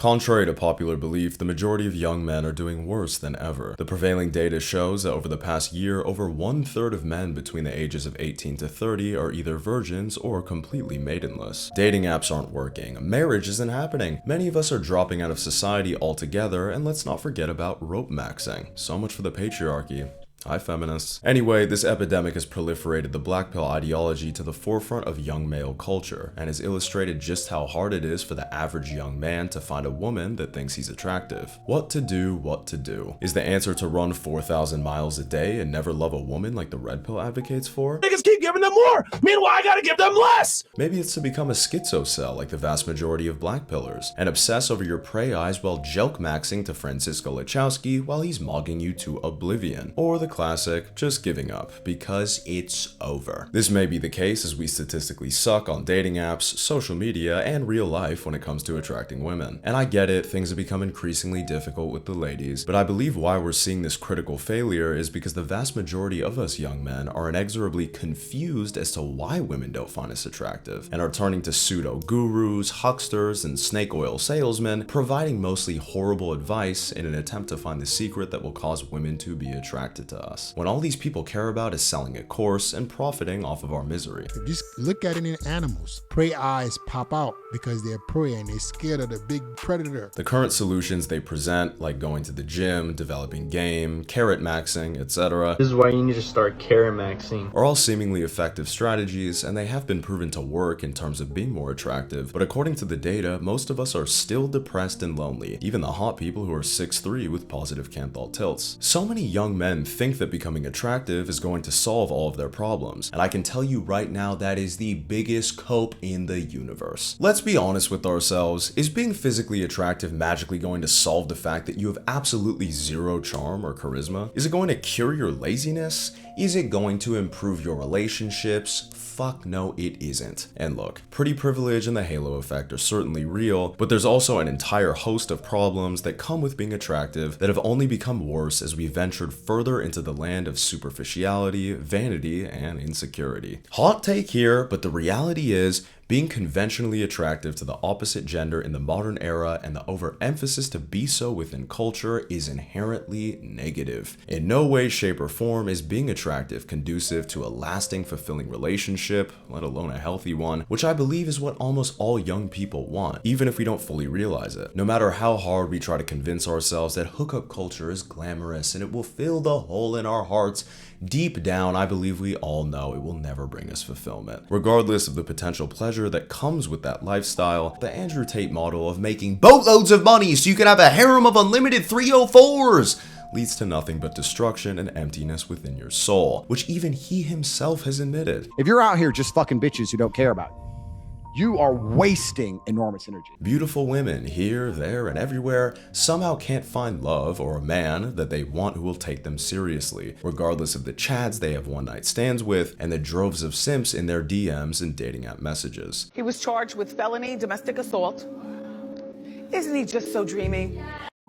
Contrary to popular belief, the majority of young men are doing worse than ever. The prevailing data shows that over the past year, over 1/3 of men between the ages of 18 to 30 are either virgins or completely maidenless. Dating apps aren't working, marriage isn't happening, many of us are dropping out of society altogether, and let's not forget about rope-maxing. So much for the patriarchy. Hi feminists. Anyway, this epidemic has proliferated the blackpill ideology to the forefront of young male culture, and has illustrated just how hard it is for the average young man to find a woman that thinks he's attractive. What to do? Is the answer to run 4,000 miles a day and never love a woman like the red pill advocates for? Niggas keep giving them more, meanwhile I gotta give them less! Maybe it's to become a schizocell like the vast majority of blackpillers, and obsess over your prey eyes while joke-maxing to friend ChicoLachowski while he's mogging you to oblivion. Or the classic, just giving up because it's over. This may be the case as we statistically suck on dating apps, social media, and real life when it comes to attracting women. And I get it, things have become increasingly difficult with the ladies, but I believe why we're seeing this critical failure is because the vast majority of us young men are inexorably confused as to why women don't find us attractive, and are turning to pseudo gurus, hucksters, and snake oil salesmen, providing mostly horrible advice in an attempt to find the secret that will cause women to be attracted to us, when all these people care about is selling a course and profiting off of our misery. If you look at it in animals, prey eyes pop out because they're prey and they're scared of the big predator. The current solutions they present, like going to the gym, developing game, carrot maxing, etc., this is why you need to start carrot maxing, are all seemingly effective strategies, and they have been proven to work in terms of being more attractive, but according to the data, most of us are still depressed and lonely, even the hot people who are 6'3" with positive canthal tilts. So many young men think that becoming attractive is going to solve all of their problems, and I can tell you right now that is the biggest cope in the universe. Let's be honest with ourselves, is being physically attractive magically going to solve the fact that you have absolutely zero charm or charisma? Is it going to cure your laziness? Is it going to improve your relationships? Fuck no, it isn't. And look, pretty privilege and the halo effect are certainly real, but there's also an entire host of problems that come with being attractive that have only become worse as we ventured further into the land of superficiality, vanity, and insecurity. Hot take here, but the reality is, being conventionally attractive to the opposite gender in the modern era and the overemphasis to be so within culture is inherently negative. In no way, shape, or form is being attractive conducive to a lasting, fulfilling relationship, let alone a healthy one, which I believe is what almost all young people want, even if we don't fully realize it. No matter how hard we try to convince ourselves that hookup culture is glamorous and it will fill the hole in our hearts, deep down, I believe we all know it will never bring us fulfillment. Regardless of the potential pleasure that comes with that lifestyle, the Andrew Tate model of making boatloads of money so you can have a harem of unlimited 304s leads to nothing but destruction and emptiness within your soul, which even he himself has admitted. If you're out here just fucking bitches who don't care about you, you are wasting enormous energy. Beautiful women here, there, and everywhere somehow can't find love or a man that they want who will take them seriously, regardless of the chads they have one-night stands with and the droves of simps in their DMs and dating app messages. He was charged with felony domestic assault. Isn't he just so dreamy?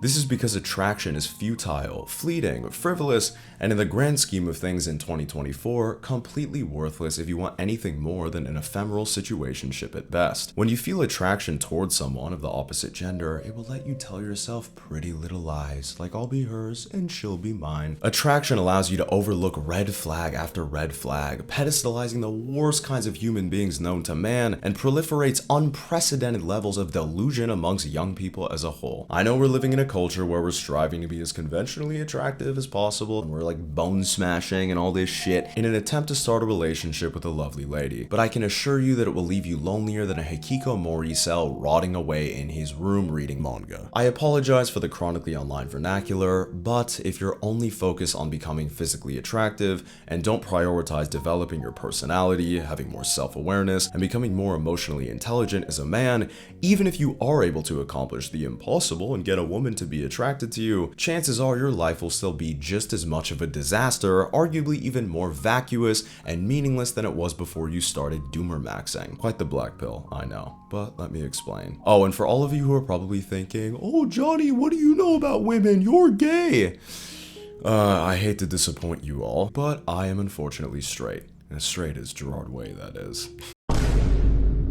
This is because attraction is futile, fleeting, frivolous, and in the grand scheme of things in 2024, completely worthless if you want anything more than an ephemeral situationship at best. When you feel attraction towards someone of the opposite gender, it will let you tell yourself pretty little lies, like I'll be hers and she'll be mine. Attraction allows you to overlook red flag after red flag, pedestalizing the worst kinds of human beings known to man, and proliferates unprecedented levels of delusion amongst young people as a whole. I know we're living in a culture where we're striving to be as conventionally attractive as possible, and we're like bone smashing and all this shit in an attempt to start a relationship with a lovely lady, but I can assure you that it will leave you lonelier than a hikikomori cell rotting away in his room reading manga. I apologize for the chronically online vernacular, but if you're only focused on becoming physically attractive and don't prioritize developing your personality, having more self-awareness, and becoming more emotionally intelligent as a man, even if you are able to accomplish the impossible and get a woman to be attracted to you, chances are your life will still be just as much of a disaster, arguably even more vacuous and meaningless than it was before you started doomer maxing. Quite the black pill, I know, but let me explain. Oh, and for all of you who are probably thinking, oh Johnny, what do you know about women? You're gay. I hate to disappoint you all, but I am unfortunately straight. As straight as Gerard Way, that is.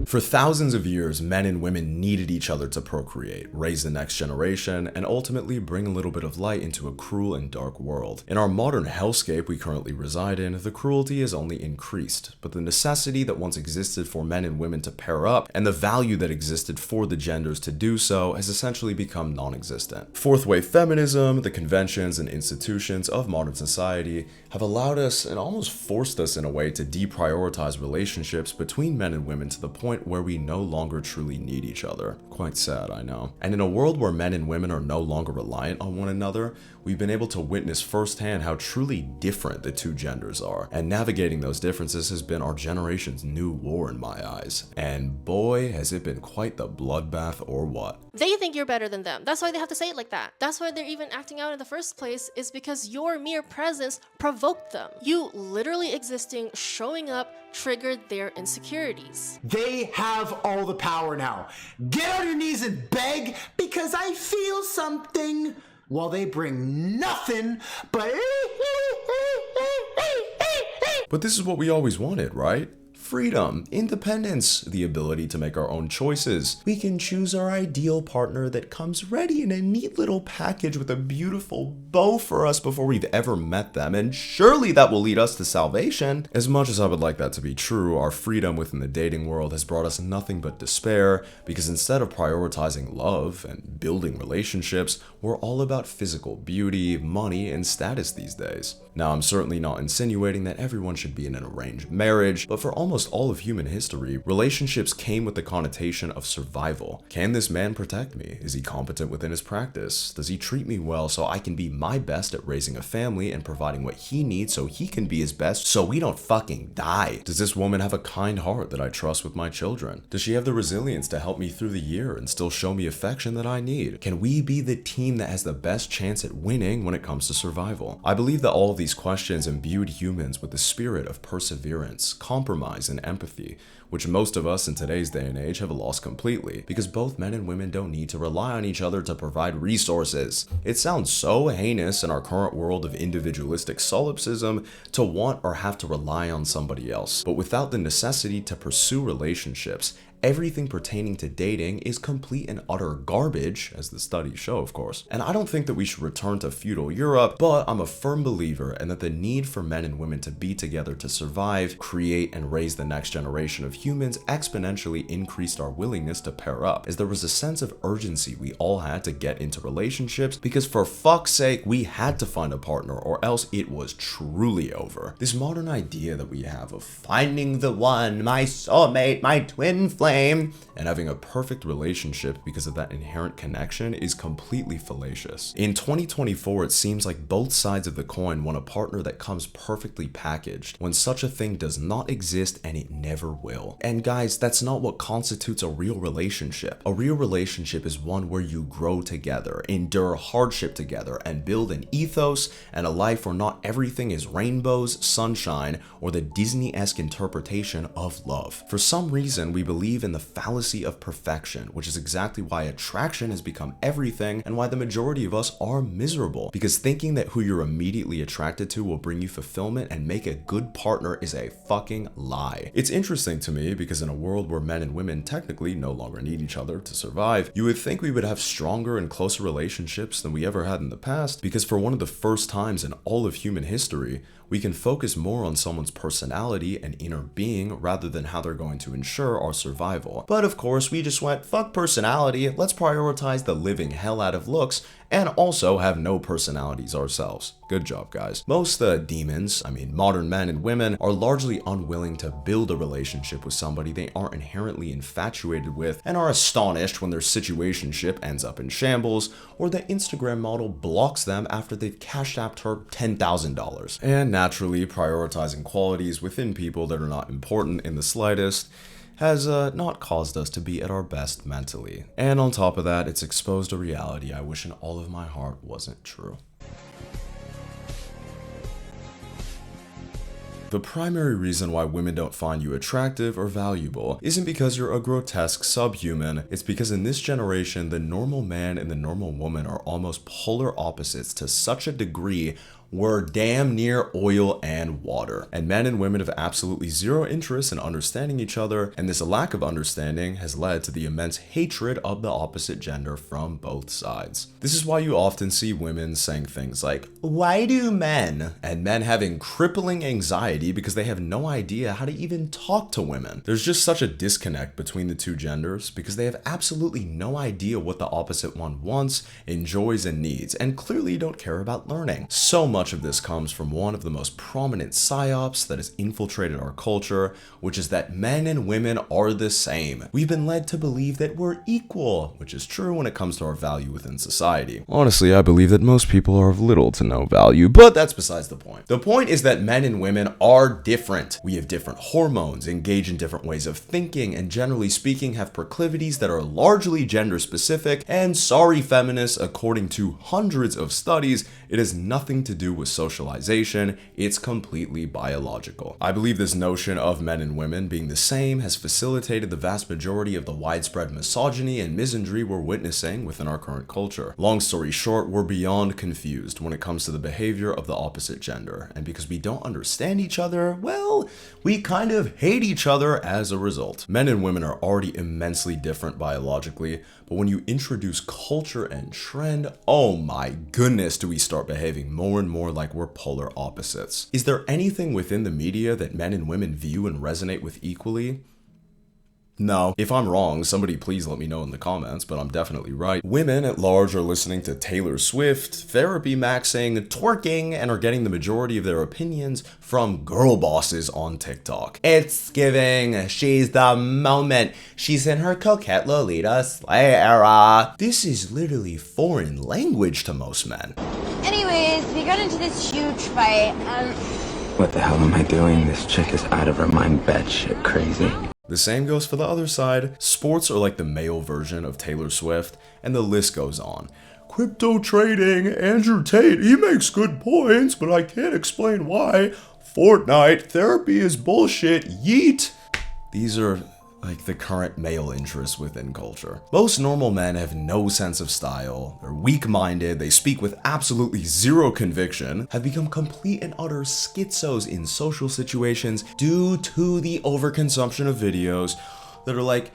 For thousands of years, men and women needed each other to procreate, raise the next generation, and ultimately bring a little bit of light into a cruel and dark world. In our modern hellscape we currently reside in, the cruelty has only increased, but the necessity that once existed for men and women to pair up, and the value that existed for the genders to do so, has essentially become non-existent. Fourth wave feminism, the conventions and institutions of modern society have allowed us and almost forced us in a way to deprioritize relationships between men and women to the point where we no longer truly need each other. Quite sad, I know. And in a world where men and women are no longer reliant on one another, we've been able to witness firsthand how truly different the two genders are. And navigating those differences has been our generation's new war in my eyes. And boy, has it been quite the bloodbath or what. They think you're better than them. That's why they have to say it like that. That's why they're even acting out in the first place, is because your mere presence provoked them. You literally existing, showing up, triggered their insecurities. They have all the power now. Get on your knees and beg because I feel something, while they bring nothing but... But this is what we always wanted, right? Freedom, independence, the ability to make our own choices. We can choose our ideal partner that comes ready in a neat little package with a beautiful bow for us before we've ever met them, and surely that will lead us to salvation. As much as I would like that to be true, our freedom within the dating world has brought us nothing but despair, because instead of prioritizing love and building relationships, we're all about physical beauty, money, and status these days. Now, I'm certainly not insinuating that everyone should be in an arranged marriage, but for almost all of human history, relationships came with the connotation of survival. Can this man protect me? Is he competent within his practice? Does he treat me well so I can be my best at raising a family and providing what he needs so he can be his best so we don't fucking die? Does this woman have a kind heart that I trust with my children? Does she have the resilience to help me through the year and still show me affection that I need? Can we be the team that has the best chance at winning when it comes to survival? I believe that all of these questions imbued humans with the spirit of perseverance, compromise, and empathy, which most of us in today's day and age have lost completely, because both men and women don't need to rely on each other to provide resources. It sounds so heinous in our current world of individualistic solipsism to want or have to rely on somebody else, but without the necessity to pursue relationships, everything pertaining to dating is complete and utter garbage, as the studies show, of course. And I don't think that we should return to feudal Europe, but I'm a firm believer in that the need for men and women to be together to survive, create, and raise the next generation of humans exponentially increased our willingness to pair up, as there was a sense of urgency we all had to get into relationships, because for fuck's sake, we had to find a partner or else it was truly over. This modern idea that we have of finding the one, my soulmate, my twin flame, and having a perfect relationship because of that inherent connection is completely fallacious. In 2024, it seems like both sides of the coin want a partner that comes perfectly packaged, when such a thing does not exist and it never will. And guys, that's not what constitutes a real relationship. A real relationship is one where you grow together, endure hardship together, and build an ethos and a life where not everything is rainbows, sunshine, or the Disney-esque interpretation of love. For some reason, we believe in the fallacy of perfection, which is exactly why attraction has become everything and why the majority of us are miserable, because thinking that who you're immediately attracted to will bring you fulfillment and make a good partner is a fucking lie. It's interesting to me because in a world where men and women technically no longer need each other to survive, you would think we would have stronger and closer relationships than we ever had in the past, because for one of the first times in all of human history, we can focus more on someone's personality and inner being rather than how they're going to ensure our survival. But of course, we just went, fuck personality, let's prioritize the living hell out of looks and also have no personalities ourselves. Good job, guys. Most demons, modern men and women, are largely unwilling to build a relationship with somebody they aren't inherently infatuated with and are astonished when their situationship ends up in shambles or the Instagram model blocks them after they've cashed out her $10,000. And naturally, prioritizing qualities within people that are not important in the slightest has not caused us to be at our best mentally. And on top of that, it's exposed a reality I wish in all of my heart wasn't true. The primary reason why women don't find you attractive or valuable isn't because you're a grotesque subhuman, it's because in this generation, the normal man and the normal woman are almost polar opposites to such a degree we're damn near oil and water. And men and women have absolutely zero interest in understanding each other, and this lack of understanding has led to the immense hatred of the opposite gender from both sides. This is why you often see women saying things like, "Why do men?" and men having crippling anxiety because they have no idea how to even talk to women. There's just such a disconnect between the two genders because they have absolutely no idea what the opposite one wants, enjoys, and needs, and clearly don't care about learning. So much of this comes from one of the most prominent psyops that has infiltrated our culture, which is that men and women are the same. We've been led to believe that we're equal, which is true when it comes to our value within society. Honestly, I believe that most people are of little to no value, but that's besides the point. The point is that men and women are different. We have different hormones, engage in different ways of thinking, and generally speaking have proclivities that are largely gender specific, and sorry feminists, according to hundreds of studies, it has nothing to do with socialization, it's completely biological. I believe this notion of men and women being the same has facilitated the vast majority of the widespread misogyny and misandry we're witnessing within our current culture. Long story short, we're beyond confused when it comes to the behavior of the opposite gender, and because we don't understand each other, well, we kind of hate each other as a result. Men and women are already immensely different biologically, but when you introduce culture and trend, oh my goodness, do we start behaving more and more like we're polar opposites. Is there anything within the media that men and women view and resonate with equally? No. If I'm wrong, somebody please let me know in the comments, but I'm definitely right. Women at large are listening to Taylor Swift, therapy maxing, twerking, and are getting the majority of their opinions from girl bosses on TikTok. It's giving, she's the moment, she's in her coquette Lolita slay era. This is literally foreign language to most men. Anyways, we got into this huge fight, What the hell am I doing? This chick is out of her mind, batshit crazy. The same goes for the other side. Sports are like the male version of Taylor Swift, and the list goes on. Crypto trading, Andrew Tate, he makes good points, but I can't explain why. Fortnite, therapy is bullshit, yeet. These are like the current male interests within culture. Most normal men have no sense of style, they're weak-minded, they speak with absolutely zero conviction, have become complete and utter schizos in social situations due to the overconsumption of videos that are like,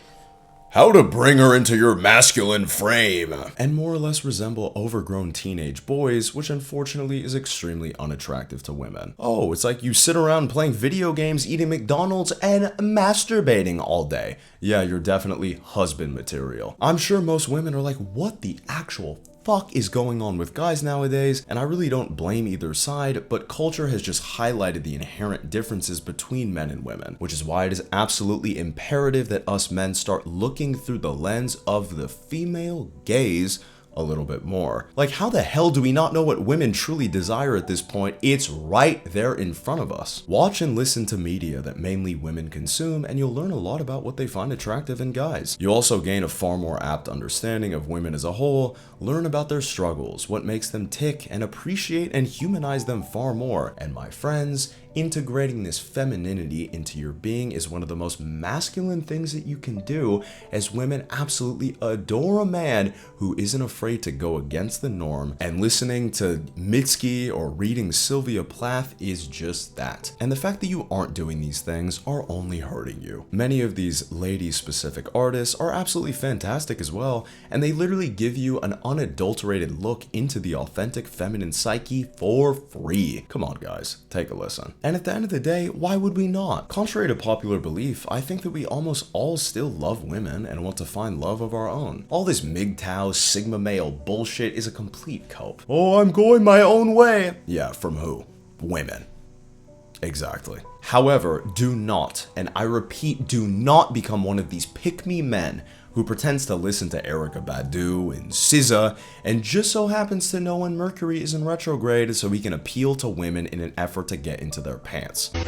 how to bring her into your masculine frame, and more or less resemble overgrown teenage boys, which unfortunately is extremely unattractive to women. Oh, it's like you sit around playing video games, eating McDonald's, and masturbating all day. Yeah, you're definitely husband material. I'm sure most women are like, what the actual fuck is going on with guys nowadays? And I really don't blame either side, but culture has just highlighted the inherent differences between men and women, which is why it is absolutely imperative that us men start looking through the lens of the female gaze a little bit more. Like, how the hell do we not know what women truly desire at this point? It's right there in front of us. Watch and listen to media that mainly women consume, and you'll learn a lot about what they find attractive in guys. You'll also gain a far more apt understanding of women as a whole, learn about their struggles, what makes them tick, and appreciate and humanize them far more. And my friends, integrating this femininity into your being is one of the most masculine things that you can do, as women absolutely adore a man who isn't afraid to go against the norm, and listening to Mitski or reading Sylvia Plath is just that. And the fact that you aren't doing these things are only hurting you. Many of these lady-specific artists are absolutely fantastic as well, and they literally give you an unadulterated look into the authentic feminine psyche for free. Come on guys, take a listen. And at the end of the day, why would we not? Contrary to popular belief, I think that we almost all still love women and want to find love of our own. All this MGTOW, Sigma male bullshit is a complete cope. Oh, I'm going my own way. Yeah, from who? Women. Exactly. However, do not, and I repeat, do not become one of these pick-me men who pretends to listen to Erykah Badu and SZA and just so happens to know when Mercury is in retrograde so he can appeal to women in an effort to get into their pants. I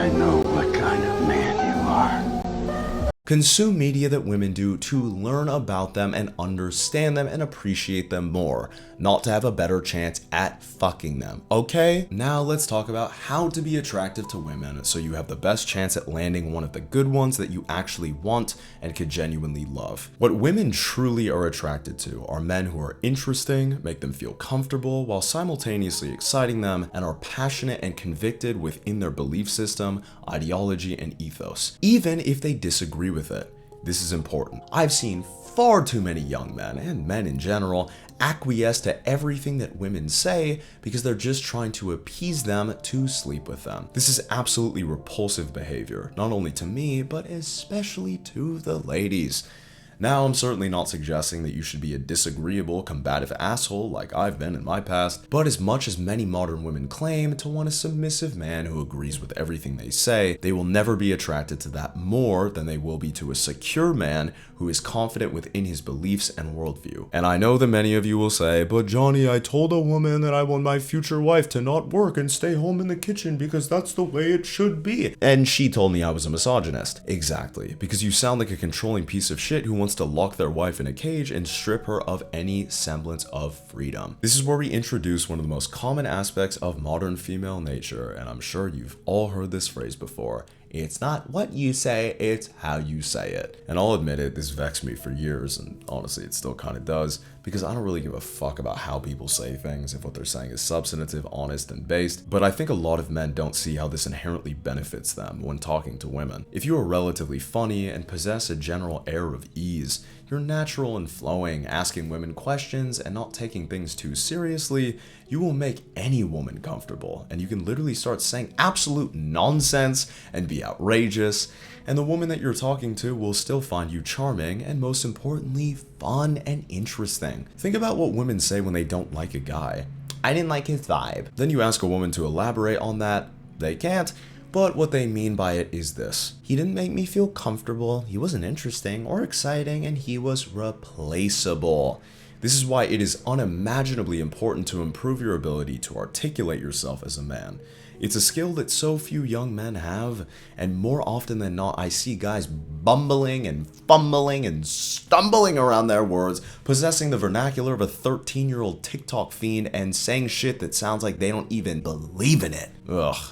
know what kind of man you are. Consume media that women do to learn about them and understand them and appreciate them more, not to have a better chance at fucking them, okay? Now let's talk about how to be attractive to women so you have the best chance at landing one of the good ones that you actually want and could genuinely love. What women truly are attracted to are men who are interesting, make them feel comfortable while simultaneously exciting them, and are passionate and convicted within their belief system, ideology, and ethos, even if they disagree with it. This is important. I've seen far too many young men, and men in general, acquiesce to everything that women say because they're just trying to appease them to sleep with them. This is absolutely repulsive behavior, not only to me, but especially to the ladies. Now, I'm certainly not suggesting that you should be a disagreeable, combative asshole like I've been in my past, but as much as many modern women claim to want a submissive man who agrees with everything they say, they will never be attracted to that more than they will be to a secure man who is confident within his beliefs and worldview. And I know that many of you will say, but Johnny, I told a woman that I want my future wife to not work and stay home in the kitchen because that's the way it should be. And she told me I was a misogynist. Exactly, because you sound like a controlling piece of shit who wants to lock their wife in a cage and strip her of any semblance of freedom. This is where we introduce one of the most common aspects of modern female nature, and I'm sure you've all heard this phrase before. It's not what you say, it's how you say it. And I'll admit it, this vexed me for years, and honestly it still kind of does, because I don't really give a fuck about how people say things if what they're saying is substantive, honest, and based, but I think a lot of men don't see how this inherently benefits them when talking to women. If you are relatively funny and possess a general air of ease, you're natural and flowing, asking women questions and not taking things too seriously, you will make any woman comfortable, and you can literally start saying absolute nonsense and be outrageous, and the woman that you're talking to will still find you charming and, most importantly, fun and interesting. Think about what women say when they don't like a guy. I didn't like his vibe. Then you ask a woman to elaborate on that. They can't. But what they mean by it is this. He didn't make me feel comfortable, he wasn't interesting or exciting, and he was replaceable. This is why it is unimaginably important to improve your ability to articulate yourself as a man. It's a skill that so few young men have, and more often than not, I see guys bumbling and fumbling and stumbling around their words, possessing the vernacular of a 13-year-old TikTok fiend and saying shit that sounds like they don't even believe in it. Ugh.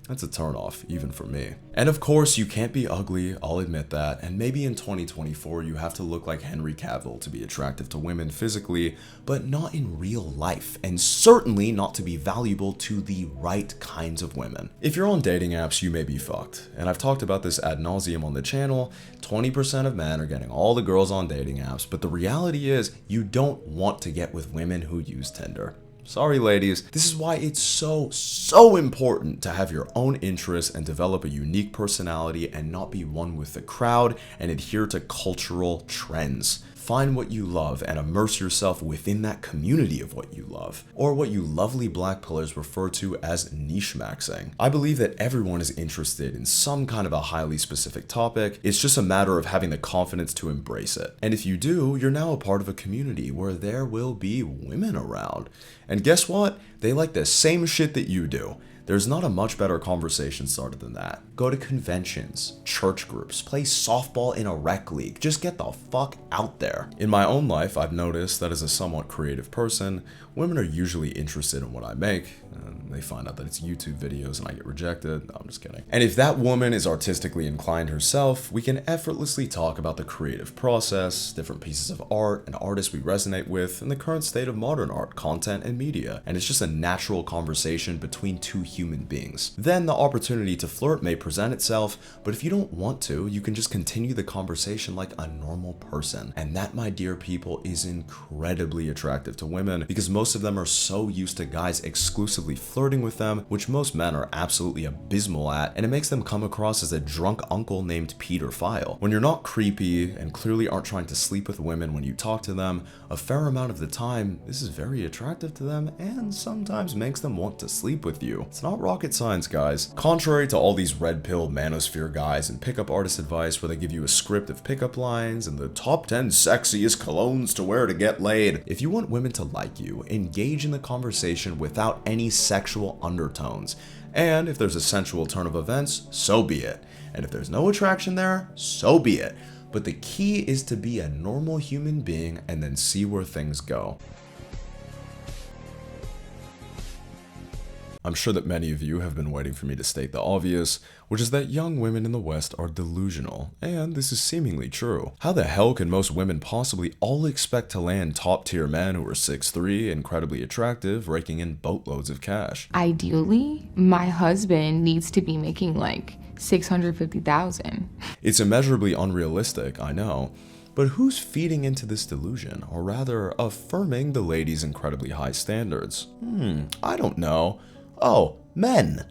That's a turnoff, even for me. And of course, you can't be ugly, I'll admit that, and maybe in 2024 you have to look like Henry Cavill to be attractive to women physically, but not in real life, and certainly not to be valuable to the right kinds of women. If you're on dating apps, you may be fucked, and I've talked about this ad nauseum on the channel. 20% of men are getting all the girls on dating apps, but the reality is, you don't want to get with women who use Tinder. Sorry ladies, this is why it's so important to have your own interests and develop a unique personality and not be one with the crowd and adhere to cultural trends. Find what you love and immerse yourself within that community of what you love, or what you lovely blackpillers refer to as nichemaxing. I believe that everyone is interested in some kind of a highly specific topic. It's just a matter of having the confidence to embrace it. And if you do, you're now a part of a community where there will be women around. And guess what? They like the same shit that you do. There's not a much better conversation starter than that. Go to conventions, church groups, play softball in a rec league. Just get the fuck out there. In my own life, I've noticed that as a somewhat creative person, women are usually interested in what I make, and they find out that it's YouTube videos and I get rejected. No, I'm just kidding. And if that woman is artistically inclined herself, we can effortlessly talk about the creative process, different pieces of art, and artists we resonate with, and the current state of modern art, content, and media. And it's just a natural conversation between two human beings. Then the opportunity to flirt may present itself, but if you don't want to, you can just continue the conversation like a normal person. And that, my dear people, is incredibly attractive to women, because most of them are so used to guys exclusively flirting with them, which most men are absolutely abysmal at, and it makes them come across as a drunk uncle named Pedophile. When you're not creepy and clearly aren't trying to sleep with women when you talk to them, a fair amount of the time, this is very attractive to them and sometimes makes them want to sleep with you. It's not rocket science, guys. Contrary to all these red pill manosphere guys and pickup artist advice where they give you a script of pickup lines and the top 10 sexiest colognes to wear to get laid, if you want women to like you, engage in the conversation without any sexual undertones. And if there's a sensual turn of events, so be it. And if there's no attraction there, so be it. But the key is to be a normal human being and then see where things go. I'm sure that many of you have been waiting for me to state the obvious, which is that young women in the West are delusional, and this is seemingly true. How the hell can most women possibly all expect to land top-tier men who are 6'3", incredibly attractive, raking in boatloads of cash? Ideally, my husband needs to be making like $650,000. It's immeasurably unrealistic, I know. But who's feeding into this delusion, or rather, affirming the lady's incredibly high standards? I don't know. Oh, men.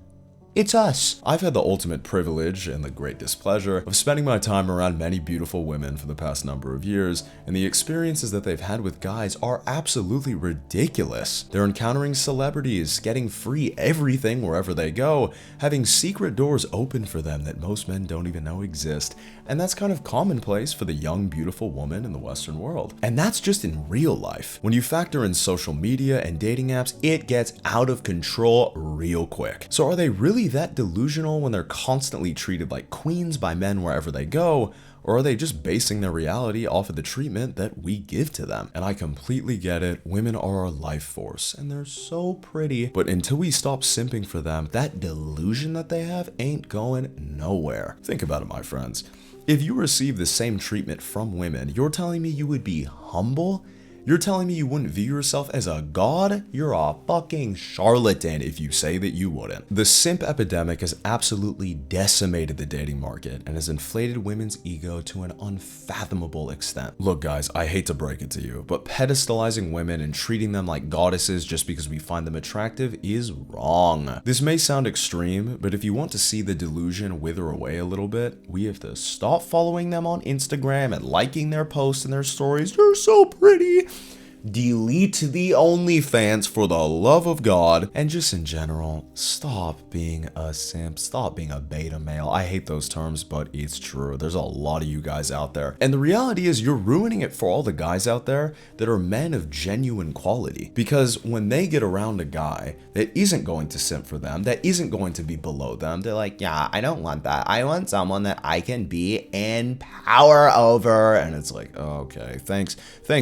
It's us. I've had the ultimate privilege and the great displeasure of spending my time around many beautiful women for the past number of years, and the experiences that they've had with guys are absolutely ridiculous. They're encountering celebrities, getting free everything wherever they go, having secret doors open for them that most men don't even know exist, and that's kind of commonplace for the young, beautiful woman in the Western world. And that's just in real life. When you factor in social media and dating apps, it gets out of control real quick. So are they really that delusional when they're constantly treated like queens by men wherever they go, or are they just basing their reality off of the treatment that we give to them? And I completely get it, women are our life force, and they're so pretty, but until we stop simping for them, that delusion that they have ain't going nowhere. Think about it, my friends. If you receive the same treatment from women, you're telling me you would be humble? You're telling me you wouldn't view yourself as a god? You're a fucking charlatan if you say that you wouldn't. The simp epidemic has absolutely decimated the dating market and has inflated women's ego to an unfathomable extent. Look guys, I hate to break it to you, but pedestalizing women and treating them like goddesses just because we find them attractive is wrong. This may sound extreme, but if you want to see the delusion wither away a little bit, we have to stop following them on Instagram and liking their posts and their stories. You're so pretty. Delete the OnlyFans for the love of God, and just in general, stop being a simp, stop being a beta male. I hate those terms, but it's true. There's a lot of you guys out there, and the reality is you're ruining it for all the guys out there that are men of genuine quality, because when they get around a guy that isn't going to simp for them, that isn't going to be below them, they're like, yeah, I don't want that. I want someone that I can be in power over. And it's like, oh, okay, thanks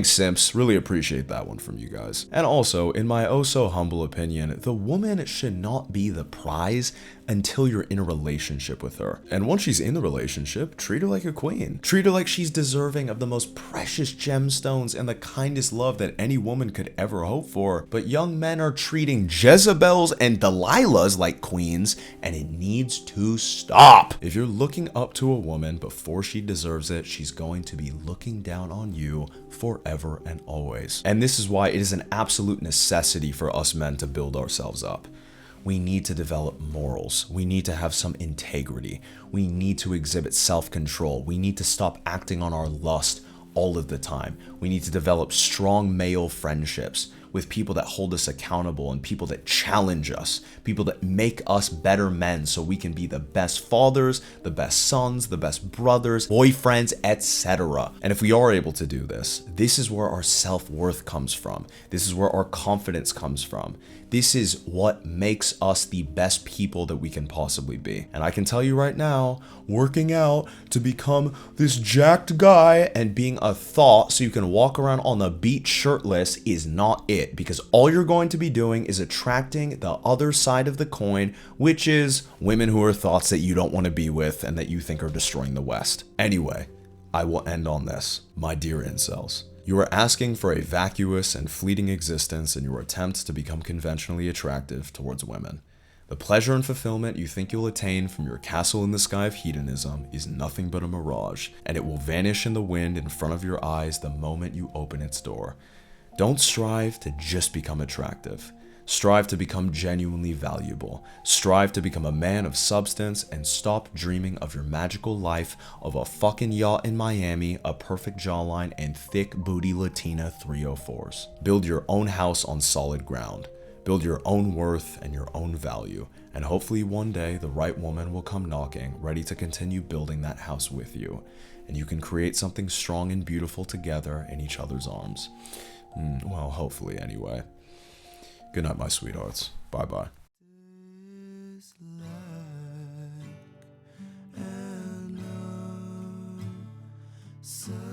simps, really appreciate that one from you guys. And also, in my oh so humble opinion, the woman should not be the prize until you're in a relationship with her. And once she's in the relationship, treat her like a queen. Treat her like she's deserving of the most precious gemstones and the kindest love that any woman could ever hope for. But young men are treating Jezebels and Delilahs like queens, and it needs to stop. If you're looking up to a woman before she deserves it, she's going to be looking down on you forever and always. And this is why it is an absolute necessity for us men to build ourselves up. We need to develop morals. We need to have some integrity. We need to exhibit self-control. We need to stop acting on our lust all of the time. We need to develop strong male friendships with people that hold us accountable and people that challenge us, people that make us better men so we can be the best fathers, the best sons, the best brothers, boyfriends, etc. And if we are able to do this, this is where our self-worth comes from. This is where our confidence comes from. This is what makes us the best people that we can possibly be. And I can tell you right now, working out to become this jacked guy and being a thought so you can walk around on the beach shirtless is not it, because all you're going to be doing is attracting the other side of the coin, which is women who are thoughts that you don't want to be with and that you think are destroying the West. Anyway, I will end on this. My dear incels, you are asking for a vacuous and fleeting existence in your attempt to become conventionally attractive towards women. The pleasure and fulfillment you think you'll attain from your castle in the sky of hedonism is nothing but a mirage, and it will vanish in the wind in front of your eyes the moment you open its door. Don't strive to just become attractive. Strive to become genuinely valuable. Strive to become a man of substance, and stop dreaming of your magical life of a fucking yacht in Miami, a perfect jawline, and thick booty Latina 304s. Build your own house on solid ground. Build your own worth and your own value, and hopefully one day the right woman will come knocking, ready to continue building that house with you, and you can create something strong and beautiful together in each other's arms. Well, hopefully anyway. Good night, my sweethearts. Bye-bye. Subhuman.